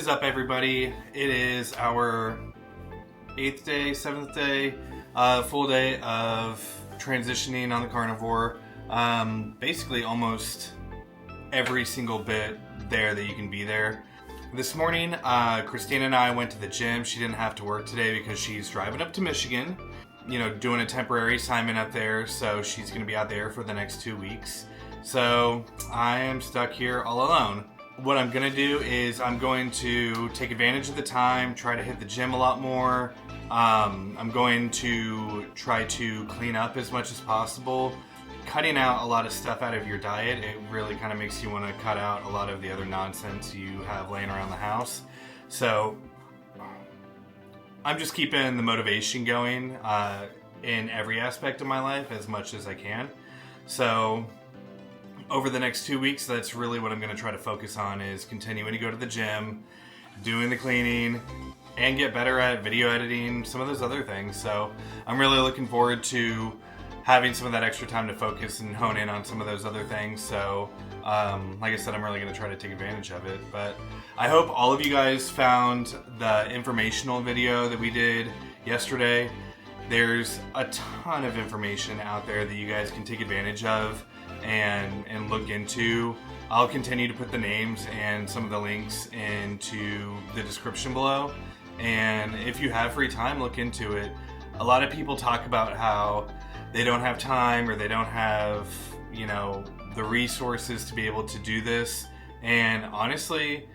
What is up, everybody? It is our 8th day, 7th day, full day of transitioning on the carnivore. Basically almost every single bit there that you can be there. This morning, Kristina and I went to the gym. She didn't have to work today because she's driving up to Michigan, doing a temporary assignment up there. So she's going to be out there for the next 2 weeks. So I am stuck here all alone. What I'm going to do is I'm going to take advantage of the time, try to hit the gym a lot more. I'm going to try to clean up as much as possible. Cutting out a lot of stuff out of your diet, it really kind of makes you want to cut out a lot of the other nonsense you have laying around the house. So I'm just keeping the motivation going in every aspect of my life as much as I can. So over the next 2 weeks, that's really what I'm going to try to focus on, is continuing to go to the gym, doing the cleaning, and get better at video editing, some of those other things. So I'm really looking forward to having some of that extra time to focus and hone in on some of those other things. So like I said, I'm really going to try to take advantage of it. But I hope all of you guys found the informational video that we did yesterday. There's a ton of information out there that you guys can take advantage of and look into. I'll continue to put the names and some of the links into the description below. And if you have free time, look into it. A lot of people talk about how they don't have time or they don't have, the resources to be able to do this. And honestly,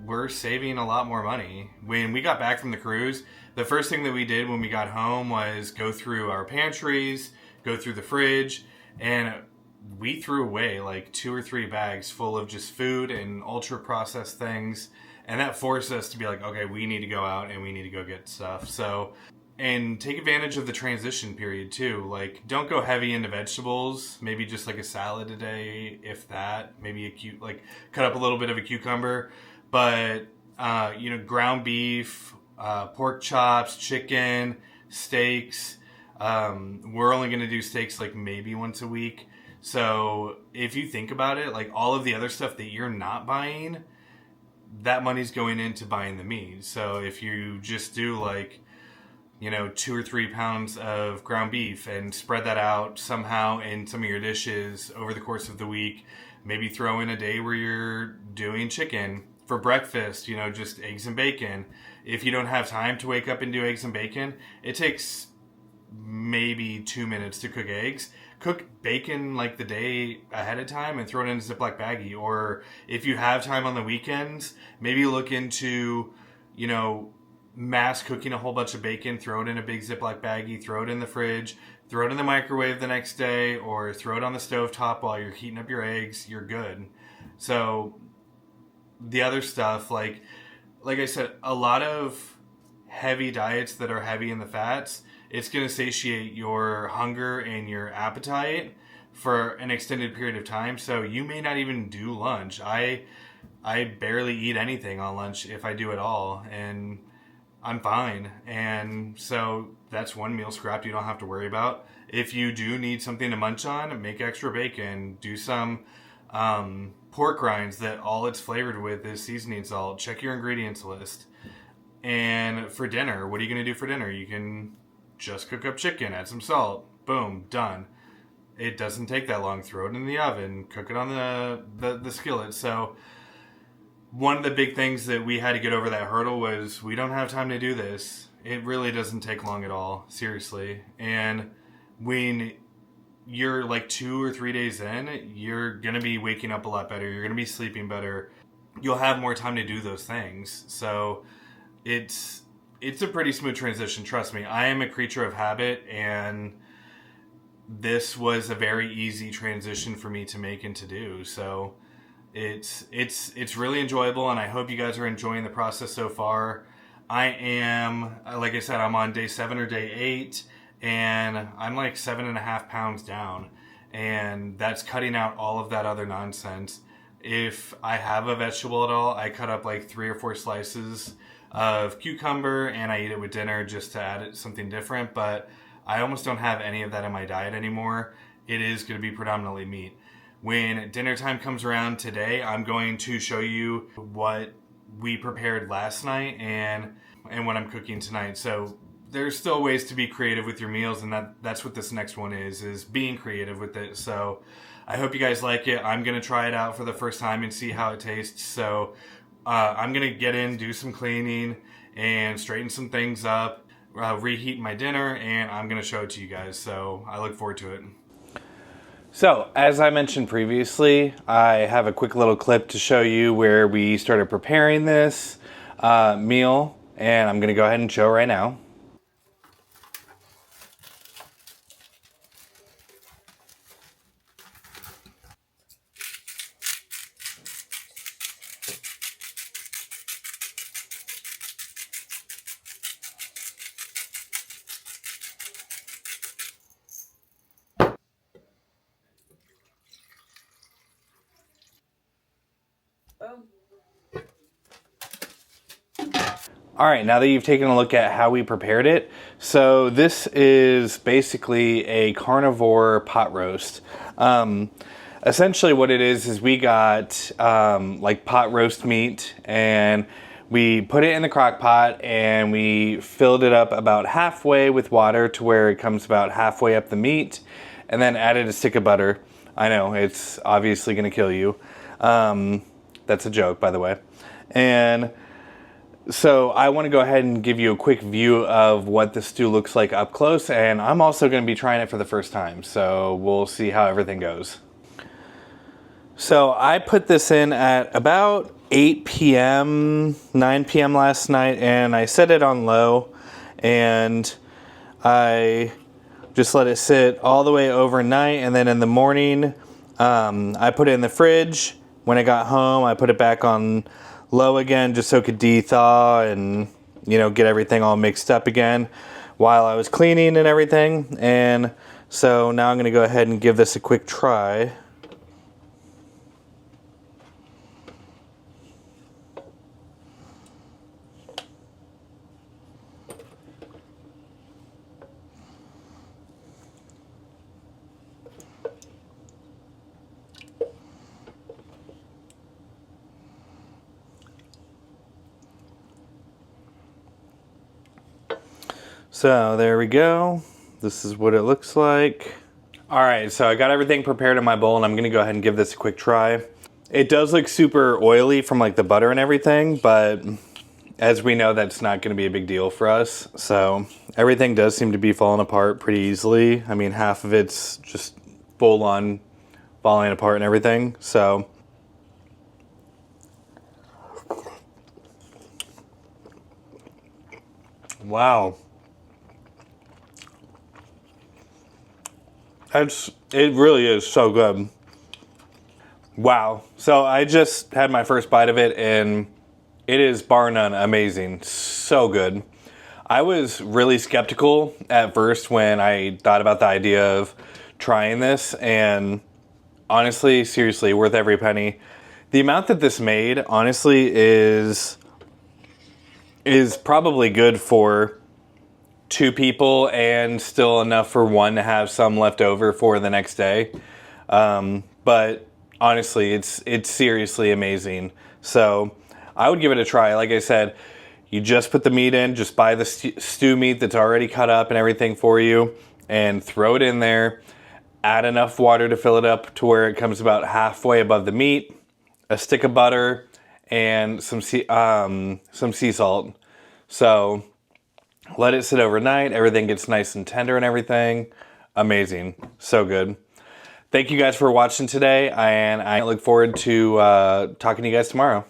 we're saving a lot more money. When we got back from the cruise, the first thing that we did when we got home was go through our pantries, go through the fridge, and we threw away like 2 or 3 bags full of just food and ultra processed things. And that forced us to be like, okay, we need to go out and we need to go get stuff. So, and take advantage of the transition period too. Like, don't go heavy into vegetables. Maybe just like a salad a day, if that. Maybe cut up a little bit of a cucumber. But, ground beef, pork chops, chicken, steaks. We're only going to do steaks like maybe once a week. So if you think about it, like all of the other stuff that you're not buying, that money's going into buying the meat. So if you just do 2 or 3 pounds of ground beef and spread that out somehow in some of your dishes over the course of the week, maybe throw in a day where you're doing chicken for breakfast, just eggs and bacon. If you don't have time to wake up and do eggs and bacon, it takes maybe 2 minutes to cook eggs. Cook bacon like the day ahead of time and throw it in a Ziploc baggie. Or if you have time on the weekends, maybe look into, mass cooking a whole bunch of bacon, throw it in a big Ziploc baggie, throw it in the fridge, throw it in the microwave the next day, or throw it on the stovetop while you're heating up your eggs. You're good. So the other stuff, like I said, a lot of heavy diets that are heavy in the fats, it's going to satiate your hunger and your appetite for an extended period of time. So you may not even do lunch. I barely eat anything on lunch, if I do at all, and I'm fine. And so that's one meal scrap you don't have to worry about. If you do need something to munch on, make extra bacon. Do some pork rinds that all it's flavored with is seasoning salt. Check your ingredients list. And for dinner, what are you going to do for dinner? You can just cook up chicken, add some salt, boom, done. It doesn't take that long. Throw it in the oven, cook it on the skillet. So one of the big things that we had to get over that hurdle was we don't have time to do this. It really doesn't take long at all, seriously. And when you're like 2 or 3 days in, you're going to be waking up a lot better. You're going to be sleeping better. You'll have more time to do those things. So it's a pretty smooth transition, trust me. I am a creature of habit, and this was a very easy transition for me to make and to do. So it's really enjoyable, and I hope you guys are enjoying the process so far. I am, like I said, I'm on day 7 or day 8, and I'm like 7.5 pounds down, and that's cutting out all of that other nonsense. If I have a vegetable at all, I cut up like 3 or 4 slices of cucumber and I eat it with dinner just to add it something different, but I almost don't have any of that in my diet anymore. It is going to be predominantly meat. When dinner time comes around today, I'm going to show you what we prepared last night and what I'm cooking tonight. So there's still ways to be creative with your meals, and that's what this next one is being creative with it. So I hope you guys like it. I'm going to try it out for the first time and see how it tastes. So I'm going to get in, do some cleaning, and straighten some things up, reheat my dinner, and I'm going to show it to you guys. So I look forward to it. So, as I mentioned previously, I have a quick little clip to show you where we started preparing this meal, and I'm going to go ahead and show right now. All right, now that you've taken a look at how we prepared it, so this is basically a carnivore pot roast. Essentially what it is we got like pot roast meat, and we put it in the crock pot and we filled it up about halfway with water to where it comes about halfway up the meat, and then added a stick of butter. I know, it's obviously gonna kill you. That's a joke, by the way. And so I want to go ahead and give you a quick view of what the stew looks like up close, and I'm also going to be trying it for the first time, so we'll see how everything goes. So I put this in at about 8 p.m., 9 p.m. last night, and I set it on low, and I just let it sit all the way overnight, and then in the morning I put it in the fridge. When I got home, I put it back on low again just so it could de-thaw and, you know, get everything all mixed up again while I was cleaning and everything. And so now I'm going to go ahead and give this a quick try. So there we go. This is what it looks like. All right, so I got everything prepared in my bowl, and I'm gonna go ahead and give this a quick try. It does look super oily from like the butter and everything, but as we know, that's not gonna be a big deal for us. So everything does seem to be falling apart pretty easily. I mean, half of it's just full on falling apart and everything, so. Wow. It really is so good. Wow. So I just had my first bite of it, and it is bar none amazing. So good. I was really skeptical at first when I thought about the idea of trying this, and honestly, seriously, worth every penny. The amount that this made, honestly, is probably good for 2 people, and still enough for one to have some left over for the next day. But honestly, it's seriously amazing. So I would give it a try. Like I said, you just put the meat in, just buy the stew meat that's already cut up and everything for you, and throw it in there. Add enough water to fill it up to where it comes about halfway above the meat, a stick of butter, and some sea salt. So let it sit overnight. Everything gets nice and tender and everything. Amazing. So good. Thank you guys for watching today, and I look forward to talking to you guys tomorrow.